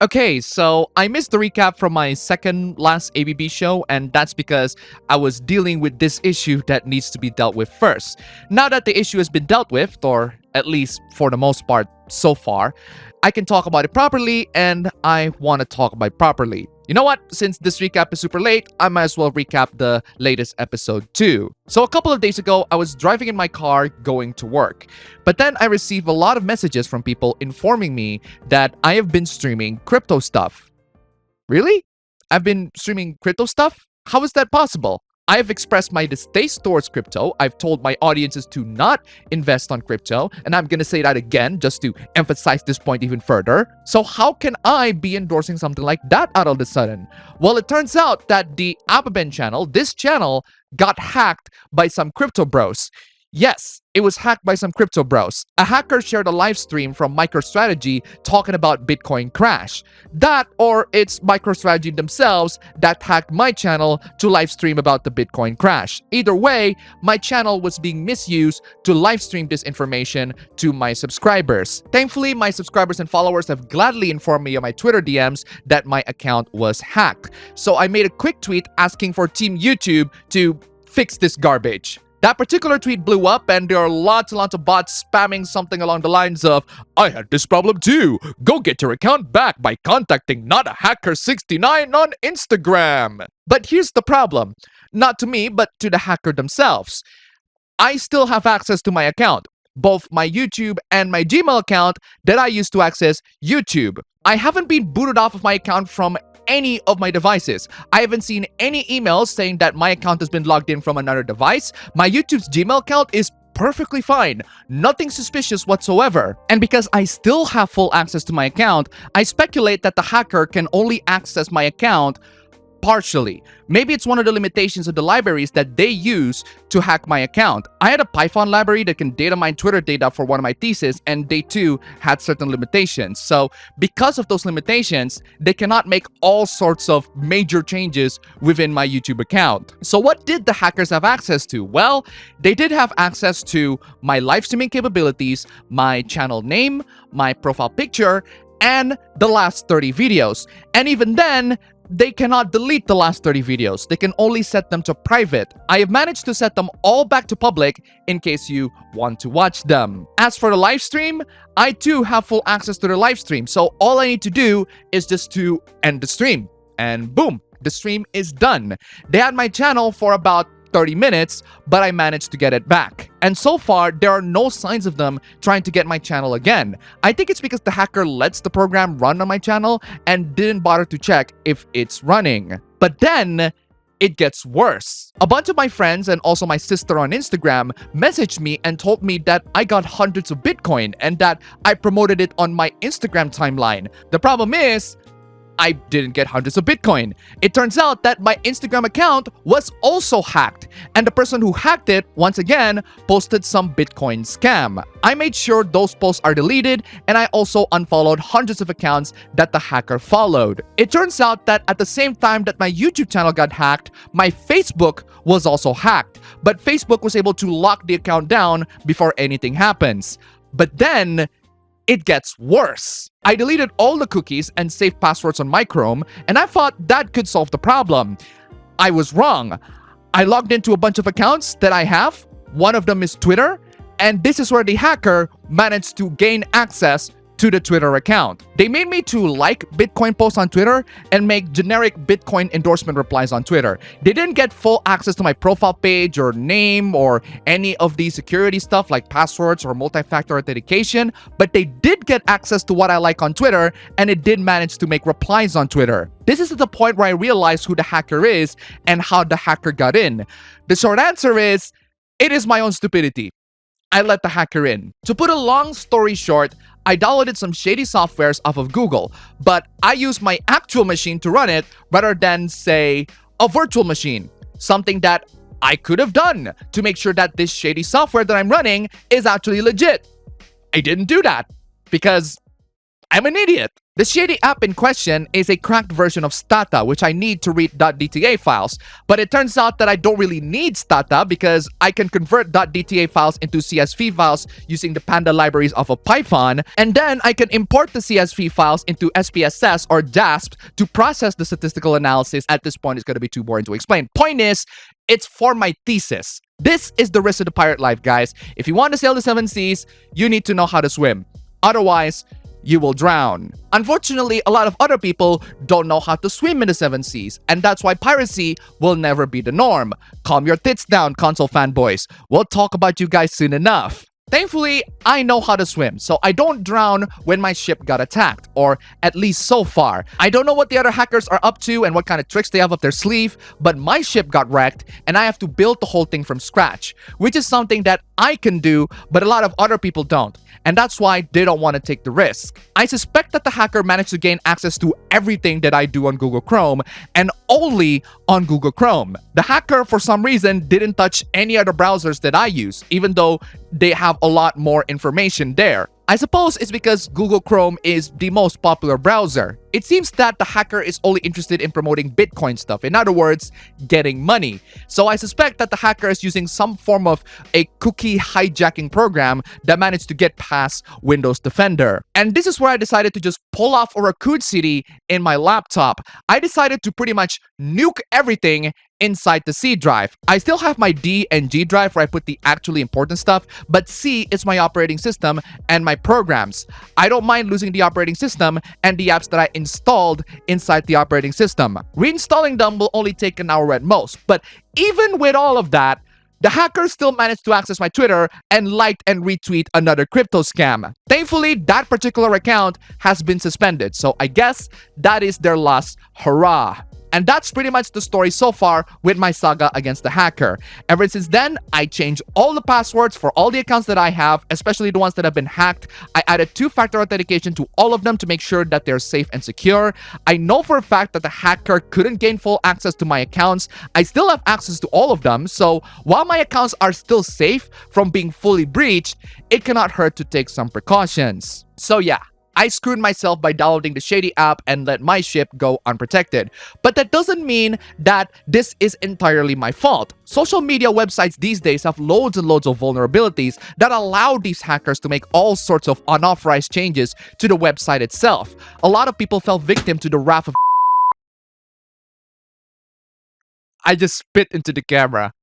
Okay, so I missed the recap from my second last ABB show, and that's because I was dealing with this issue that needs to be dealt with first. Now that the issue has been dealt with, or at least for the most part so far, I can talk about it properly, and I want to talk about it properly. You know what? Since this recap is super late, I might as well recap the latest episode too. So a couple of days ago, I was driving in my car going to work. But then I received a lot of messages from people informing me that I have been streaming crypto stuff. Really? I've been streaming crypto stuff? How is that possible? I have expressed my distaste towards crypto. I've told my audiences to not invest on crypto, and I'm gonna say that again just to emphasize this point even further. So how can I be endorsing something like that out of the sudden? Well, it turns out that the appabend channel, this channel, got hacked by some crypto bros. Yes, it was hacked by some crypto bros. A hacker shared a live stream from MicroStrategy talking about Bitcoin crash. That, or it's MicroStrategy themselves that hacked my channel to live stream about the Bitcoin crash. Either way, my channel was being misused to live stream this information to my subscribers. Thankfully, my subscribers and followers have gladly informed me on my Twitter DMs that my account was hacked. So I made a quick tweet asking for Team YouTube to fix this garbage. That particular tweet blew up, and there are lots and lots of bots spamming something along the lines of, "I had this problem too. Go get your account back by contacting notahacker69 on Instagram." But here's the problem. Not to me, but to the hacker themselves. I still have access to my account, both my YouTube and my Gmail account that I use to access YouTube. I haven't been booted off of my account from any of my devices. I haven't seen any emails saying that my account has been logged in from another device. My YouTube's Gmail account is perfectly fine. Nothing suspicious whatsoever. And because I still have full access to my account, I speculate that the hacker can only access my account partially. Maybe it's one of the limitations of the libraries that they use to hack my account. I had a Python library that can data mine Twitter data for one of my theses, and they too had certain limitations. So because of those limitations, they cannot make all sorts of major changes within my YouTube account. So what did the hackers have access to? Well, they did have access to my live streaming capabilities, my channel name, my profile picture, and the last 30 videos. And even then, they cannot delete the last 30 videos. They can only set them to private. I have managed to set them all back to public in case you want to watch them. As for the live stream, I too have full access to the live stream. So all I need to do is just to end the stream. And boom, the stream is done. They had my channel for about 30 minutes, but I managed to get it back. And so far, there are no signs of them trying to get my channel again. I think it's because the hacker lets the program run on my channel and didn't bother to check if it's running. But then, it gets worse. A bunch of my friends and also my sister on Instagram messaged me and told me that I got hundreds of Bitcoin and that I promoted it on my Instagram timeline. The problem is, I didn't get hundreds of Bitcoin. It turns out that my Instagram account was also hacked, and the person who hacked it, once again, posted some Bitcoin scam. I made sure those posts are deleted, and I also unfollowed hundreds of accounts that the hacker followed. It turns out that at the same time that my YouTube channel got hacked, my Facebook was also hacked, but Facebook was able to lock the account down before anything happens. But then, it gets worse. I deleted all the cookies and saved passwords on my Chrome, and I thought that could solve the problem. I was wrong. I logged into a bunch of accounts that I have. One of them is Twitter, and this is where the hacker managed to gain access to the Twitter account. They made me to like Bitcoin posts on Twitter and make generic Bitcoin endorsement replies on Twitter. They didn't get full access to my profile page or name or any of the security stuff like passwords or multi-factor authentication, but they did get access to what I like on Twitter, and it did manage to make replies on Twitter. This is at the point where I realized who the hacker is and how the hacker got in. The short answer is, it is my own stupidity. I let the hacker in. To put a long story short, I downloaded some shady softwares off of Google, but I used my actual machine to run it rather than, say, a virtual machine. Something that I could have done to make sure that this shady software that I'm running is actually legit. I didn't do that because I'm an idiot. The shady app in question is a cracked version of Stata, which I need to read .dta files, but it turns out that I don't really need Stata because I can convert .dta files into CSV files using the Panda libraries of a Python, and then I can import the CSV files into SPSS or JASP to process the statistical analysis. At this point, it's going to be too boring to explain. Point is, it's for my thesis. This is the risk of the pirate life, guys. If you want to sail the seven seas, you need to know how to swim. Otherwise, you will drown. Unfortunately, a lot of other people don't know how to swim in the seven seas, and that's why piracy will never be the norm. Calm your tits down, console fanboys. We'll talk about you guys soon enough. Thankfully, I know how to swim, so I don't drown when my ship got attacked, or at least so far. I don't know what the other hackers are up to and what kind of tricks they have up their sleeve, but my ship got wrecked and I have to build the whole thing from scratch, which is something that I can do, but a lot of other people don't. And that's why they don't want to take the risk. I suspect that the hacker managed to gain access to everything that I do on Google Chrome, and only on Google Chrome. The hacker, for some reason, didn't touch any other browsers that I use, even though they have a lot more information there. I suppose it's because Google Chrome is the most popular browser. It seems that the hacker is only interested in promoting Bitcoin stuff. In other words, getting money. So I suspect that the hacker is using some form of a cookie hijacking program that managed to get past Windows Defender. And this is where I decided to just pull off a Raccoon City in my laptop. I decided to pretty much nuke everything inside the C drive. I still have my D and G drive where I put the actually important stuff, but C is my operating system and my programs. I don't mind losing the operating system and the apps that I installed inside the operating system. Reinstalling them will only take an hour at most, but even with all of that, the hacker still managed to access my Twitter and liked and retweet another crypto scam. Thankfully, that particular account has been suspended, so I guess that is their last hurrah. And that's pretty much the story so far with my saga against the hacker. Ever since then, I changed all the passwords for all the accounts that I have, especially the ones that have been hacked. I added two-factor authentication to all of them to make sure that they're safe and secure. I know for a fact that the hacker couldn't gain full access to my accounts. I still have access to all of them, so while my accounts are still safe from being fully breached, it cannot hurt to take some precautions. So yeah, I screwed myself by downloading the shady app and let my ship go unprotected. But that doesn't mean that this is entirely my fault. Social media websites these days have loads and loads of vulnerabilities that allow these hackers to make all sorts of unauthorized changes to the website itself. A lot of people fell victim to the wrath of I just spit into the camera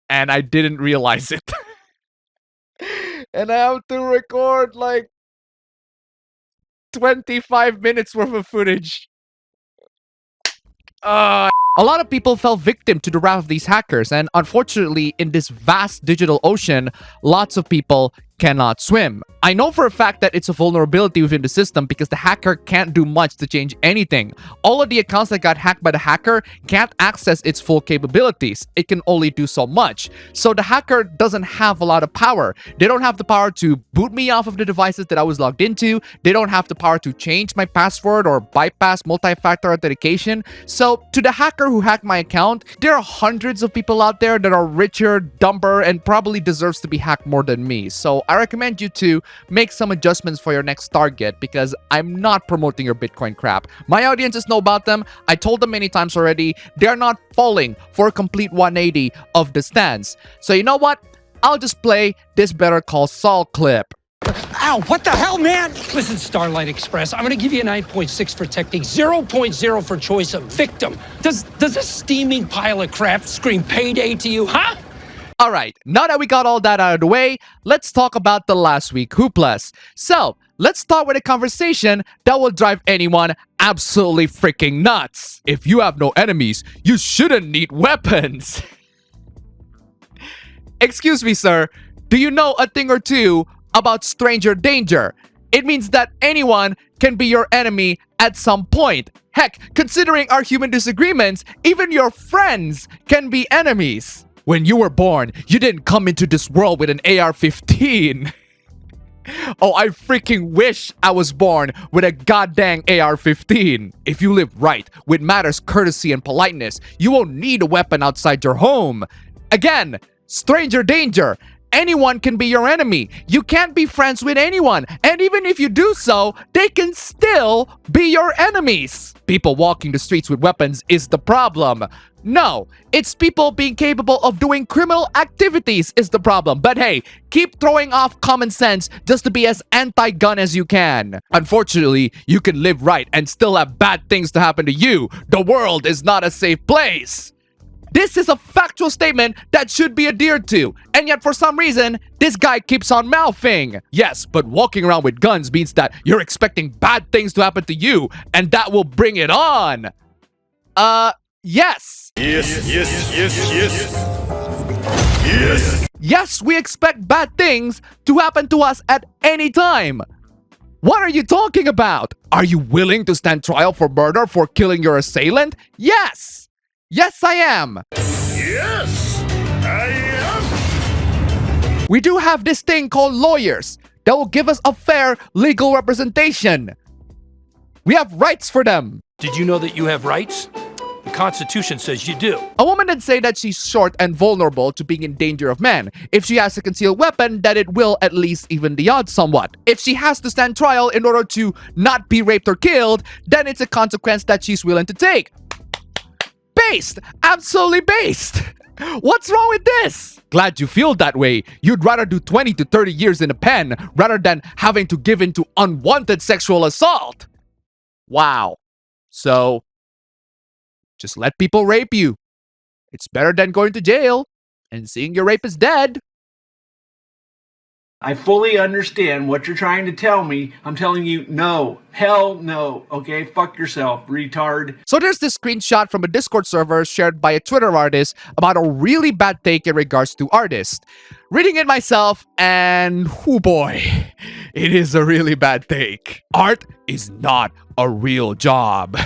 and I didn't realize it. And I have to record like 25 minutes worth of footage. A lot of people fell victim to the wrath of these hackers, and unfortunately, in this vast digital ocean, lots of people cannot swim. I know for a fact that it's a vulnerability within the system because the hacker can't do much to change anything. All of the accounts that got hacked by the hacker can't access its full capabilities. It can only do so much. So the hacker doesn't have a lot of power. They don't have the power to boot me off of the devices that I was logged into. They don't have the power to change my password or bypass multi-factor authentication. So to the hacker who hacked my account, there are hundreds of people out there that are richer, dumber, and probably deserves to be hacked more than me. So I recommend you to make some adjustments for your next target because I'm not promoting your Bitcoin crap. My audiences know about them. I told them many times already. They're not falling for a complete 180 of the stance. So you know what? I'll just play this Better Call Saul clip. Ow, what the hell, man? Listen, Starlight Express, I'm gonna give you a 9.6 for technique, 0.0 for choice of victim. Does a steaming pile of crap scream payday to you, huh? Alright, now that we got all that out of the way, let's talk about the last week hooplas. So, let's start with a conversation that will drive anyone absolutely freaking nuts. If you have no enemies, you shouldn't need weapons. Excuse me, sir, do you know a thing or two about stranger danger? It means that anyone can be your enemy at some point. Heck, considering our human disagreements, even your friends can be enemies. When you were born, you didn't come into this world with an AR-15. Oh, I freaking wish I was born with a goddamn AR-15. If you live right, with manners, courtesy, and politeness, you won't need a weapon outside your home. Again, stranger danger. anyone can be your enemy. You can't be friends with anyone. And even if you do so, they can still be your enemies. People walking the streets with weapons is the problem. No, it's people being capable of doing criminal activities is the problem. But hey, keep throwing off common sense just to be as anti-gun as you can. Unfortunately, you can live right and still have bad things to happen to you. The world is not a safe place. This is a factual statement that should be adhered to, and yet for some reason, this guy keeps on mouthing. Yes, but walking around with guns means that you're expecting bad things to happen to you, and that will bring it on. Yes. Yes, we expect bad things to happen to us at any time. What are you talking about? Are you willing to stand trial for murder for killing your assailant? Yes. Yes, I am. Yes, I am. We do have this thing called lawyers that will give us a fair legal representation. We have rights for them. Did you know that you have rights? The Constitution says you do. A woman did say that she's short and vulnerable to being in danger of men. If she has a concealed weapon, that it will at least even the odds somewhat. If she has to stand trial in order to not be raped or killed, then it's a consequence that she's willing to take. Based! Absolutely based! What's wrong with this? Glad you feel that way. You'd rather do 20 to 30 years in a pen rather than having to give in to unwanted sexual assault. Wow. So, just let people rape you. It's better than going to jail and seeing your rapist dead. I fully understand what you're trying to tell me. I'm telling you, no. Hell no. Okay? Fuck yourself, retard. So there's this screenshot from a Discord server shared by a Twitter artist about a really bad take in regards to artists. Reading it myself, and oh boy, it is a really bad take. Art is not a real job.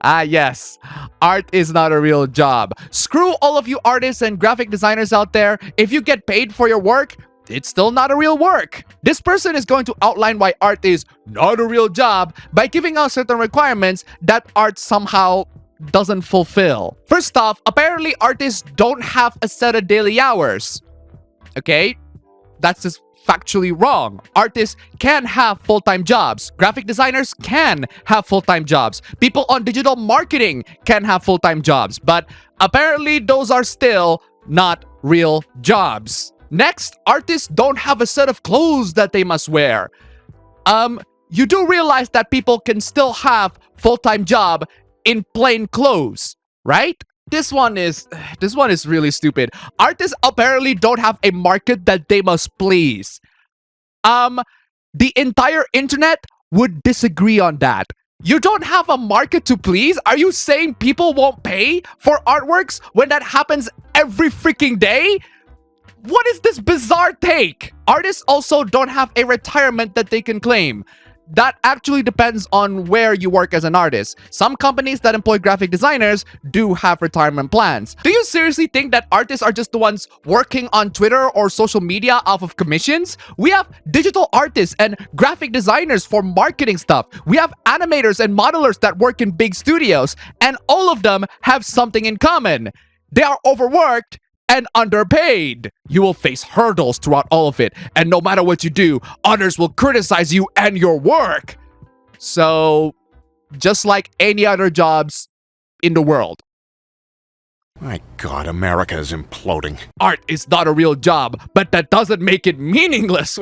Yes, art is not a real job. Screw all of you artists and graphic designers out there. If you get paid for your work, it's still not a real work. This person is going to outline why art is not a real job by giving out certain requirements that art somehow doesn't fulfill. First off, apparently artists don't have a set of daily hours. Okay? That's just factually wrong. Artists can have full-time jobs. Graphic designers can have full-time jobs. People on digital marketing can have full-time jobs. But apparently those are still not real jobs. Next, artists don't have a set of clothes that they must wear. You do realize that people can still have full-time job in plain clothes, right? This one is really stupid. Artists apparently don't have a market that they must please. The entire internet would disagree on that. You don't have a market to please? Are you saying people won't pay for artworks when that happens every freaking day? What is this bizarre take? Artists also don't have a retirement that they can claim. That actually depends on where you work as an artist. Some companies that employ graphic designers do have retirement plans. Do you seriously think that artists are just the ones working on Twitter or social media off of commissions? We have digital artists and graphic designers for marketing stuff. We have animators and modelers that work in big studios, and all of them have something in common. They are overworked and underpaid. You will face hurdles throughout all of it, and no matter what you do, others will criticize you and your work. So, just like any other jobs in the world. My God, America is imploding. Art is not a real job, but that doesn't make it meaningless.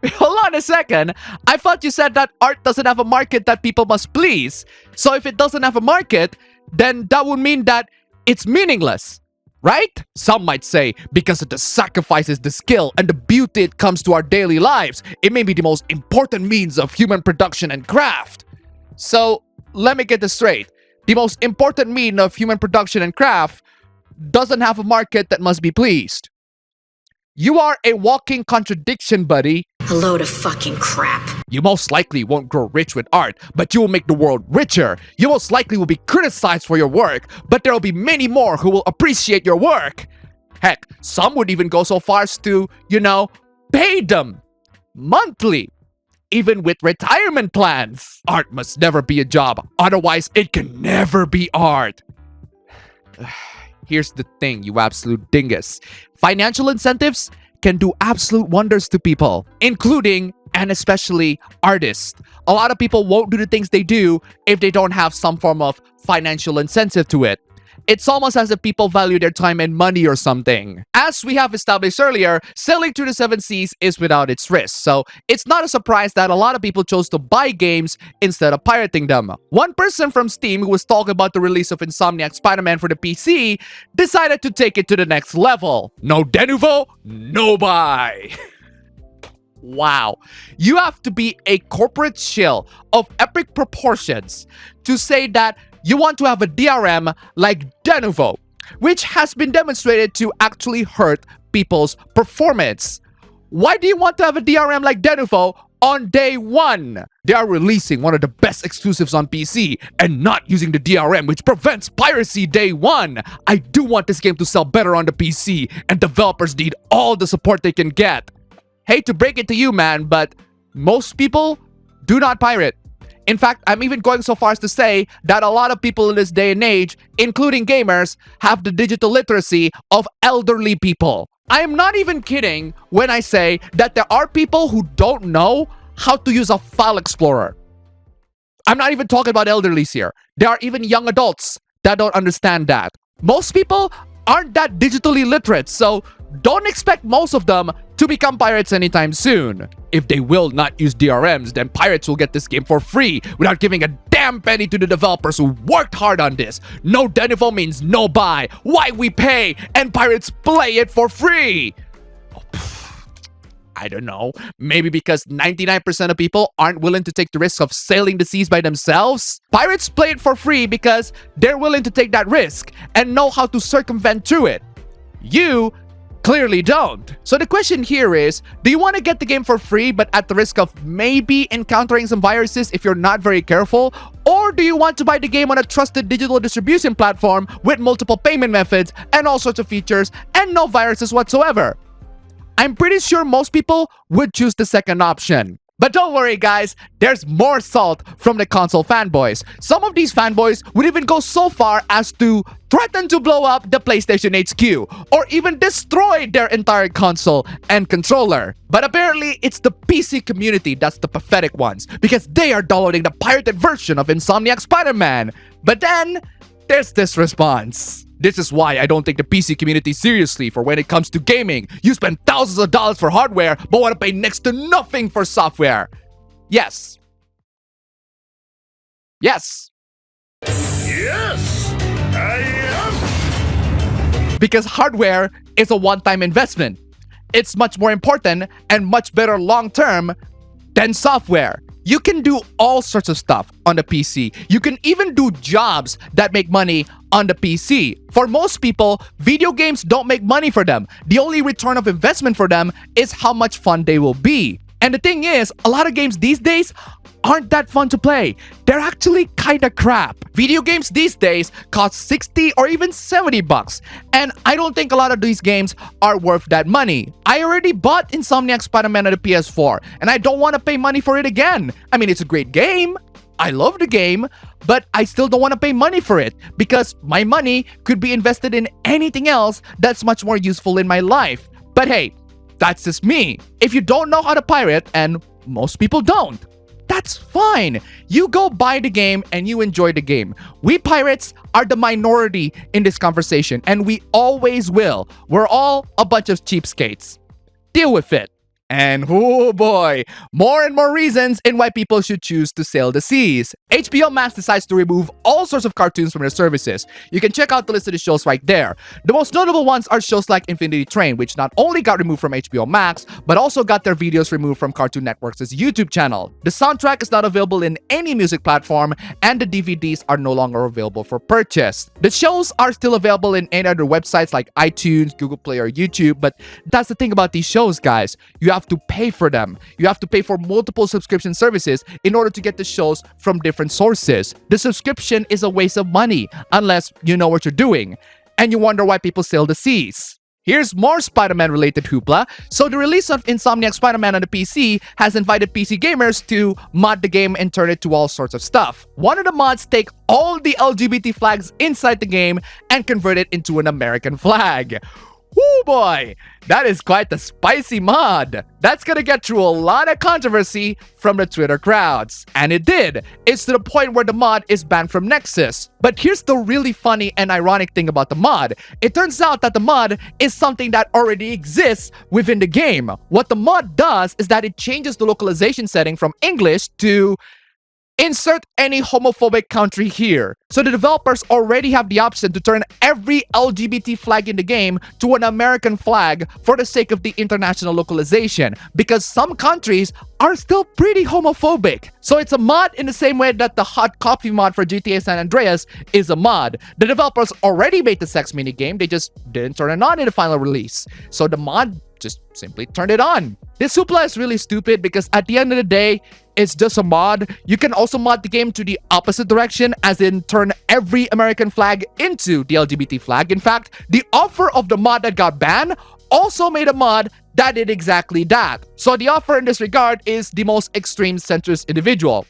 Hold on a second. I thought you said that art doesn't have a market that people must please. So if it doesn't have a market, then that would mean that it's meaningless, right? Some might say because of the sacrifices, the skill, and the beauty it comes to our daily lives, it may be the most important means of human production and craft. So, let me get this straight. The most important mean of human production and craft doesn't have a market that must be pleased. You are a walking contradiction, buddy. A load of fucking crap. You most likely won't grow rich with art, but you will make the world richer. You most likely will be criticized for your work, but there will be many more who will appreciate your work. Heck, some would even go so far as to, pay them monthly, even with retirement plans. Art must never be a job, otherwise it can never be art. Here's the thing, you absolute dingus. Financial incentives can do absolute wonders to people, including and especially artists. A lot of people won't do the things they do if they don't have some form of financial incentive to it. It's almost as if people value their time and money or something. As we have established earlier, sailing through the seven seas is without its risks, so it's not a surprise that a lot of people chose to buy games instead of pirating them. One person from Steam who was talking about the release of Insomniac Spider-Man for the PC decided to take it to the next level. No de nouveau, no buy. Wow. You have to be a corporate shill of epic proportions to say that you want to have a DRM like de nouveau, which has been demonstrated to actually hurt people's performance. Why do you want to have a DRM like de nouveau on day one? They are releasing one of the best exclusives on PC and not using the DRM, which prevents piracy day one. I do want this game to sell better on the PC, and developers need all the support they can get. Hate to break it to you, man, but most people do not pirate. In fact, I'm even going so far as to say that a lot of people in this day and age, including gamers, have the digital literacy of elderly people. I am not even kidding when I say that there are people who don't know how to use a file explorer. I'm not even talking about elderlies here. There are even young adults that don't understand that. Most people aren't that digitally literate, so don't expect most of them to become pirates anytime soon. If they will not use DRMs, then pirates will get this game for free without giving a damn penny to the developers who worked hard on this. No de nouveau means no buy. Why we pay and pirates play it for free? I don't know. Maybe because 99% of people aren't willing to take the risk of sailing the seas by themselves? Pirates play it for free because they're willing to take that risk and know how to circumvent through it. You clearly don't. So the question here is, do you want to get the game for free but at the risk of maybe encountering some viruses if you're not very careful? Or do you want to buy the game on a trusted digital distribution platform with multiple payment methods and all sorts of features and no viruses whatsoever? I'm pretty sure most people would choose the second option. But don't worry guys, there's more salt from the console fanboys. Some of these fanboys would even go so far as to threaten to blow up the PlayStation HQ or even destroy their entire console and controller. But apparently it's the PC community that's the pathetic ones because they are downloading the pirated version of Insomniac Spider-Man. But then there's this response. This is why I don't take the PC community seriously for when it comes to gaming. You spend thousands of dollars for hardware, but want to pay next to nothing for software. Yes. Yes. Yes, I am. Because hardware is a one-time investment. It's much more important and much better long-term than software. You can do all sorts of stuff on the PC. You can even do jobs that make money on the PC. For most people, video games don't make money for them. The only return of investment for them is how much fun they will be. And the thing is, a lot of games these days aren't that fun to play. They're actually kinda crap. Video games these days cost 60 or even 70 bucks. And I don't think a lot of these games are worth that money. I already bought Insomniac Spider-Man on the PS4 and I don't want to pay money for it again. I mean, it's a great game. I love the game, but I still don't want to pay money for it because my money could be invested in anything else that's much more useful in my life. But hey, that's just me. If you don't know how to pirate, and most people don't, that's fine. You go buy the game and you enjoy the game. We pirates are the minority in this conversation, and we always will. We're all a bunch of cheapskates. Deal with it. And oh boy, more and more reasons in why people should choose to sail the seas. HBO Max decides to remove all sorts of cartoons from their services. You can check out the list of the shows right there. The most notable ones are shows like Infinity Train, which not only got removed from HBO Max, but also got their videos removed from Cartoon Network's YouTube channel. The soundtrack is not available in any music platform, and the DVDs are no longer available for purchase. The shows are still available in any other websites like iTunes, Google Play, or YouTube, but that's the thing about these shows, guys. You have to pay for them. You have to pay for multiple subscription services in order to get the shows from different sources. The subscription is a waste of money unless you know what you're doing. And you wonder why people sail the seas. Here's more Spider-Man related hoopla. So the release of Insomniac Spider-Man on the PC has invited PC gamers to mod the game and turn it to all sorts of stuff. One of the mods take all the LGBT flags inside the game and convert it into an American flag. Woo boy, that is quite the spicy mod. That's gonna get through a lot of controversy from the Twitter crowds. And it did. It's to the point where the mod is banned from Nexus. But here's the really funny and ironic thing about the mod. It turns out that the mod is something that already exists within the game. What the mod does is that it changes the localization setting from English to insert any homophobic country here. So the developers already have the option to turn every LGBT flag in the game to an American flag for the sake of the international localization, because some countries are still pretty homophobic. So it's a mod in the same way that the hot coffee mod for GTA San Andreas is a mod. The developers already made the sex minigame, they just didn't turn it on in the final release. So the mod just simply turned it on. This hoopla is really stupid because at the end of the day, it's just a mod. You can also mod the game to the opposite direction, as in turn every American flag into the LGBT flag. In fact, the author of the mod that got banned also made a mod that did exactly that. So the author in this regard is the most extreme centrist individual.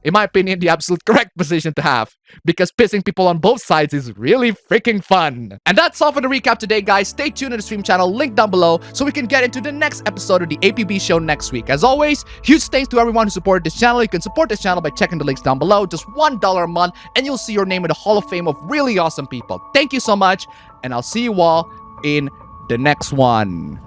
In my opinion, the absolute correct position to have, because pissing people on both sides is really freaking fun. And that's all for the recap today, guys. Stay tuned to the stream channel, link down below, so we can get into the next episode of the APB show next week. As always, huge thanks to everyone who supported this channel. You can support this channel by checking the links down below. Just $1 a month, and you'll see your name in the Hall of Fame of really awesome people. Thank you so much, and I'll see you all in the next one.